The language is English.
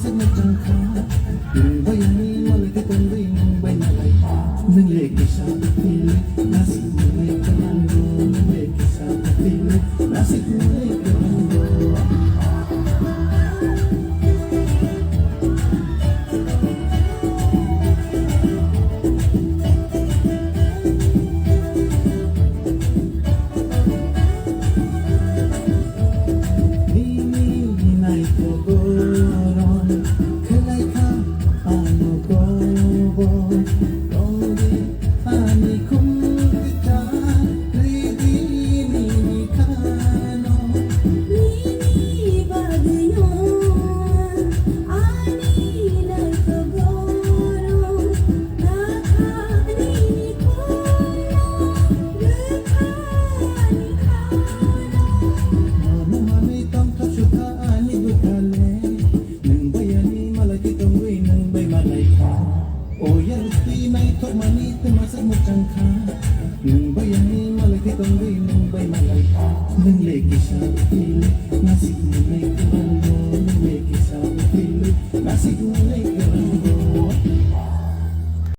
masih mencengkam bayangin malah kita bingung banyak neng lagi satu pilih nasi mulai kerando neng lagi satu pilih nasi mulai kerando bayangin malah kita bingung bagaimana neng lagi satu pilih nasi mulai kerando neng lagi satu pilih nasi mulai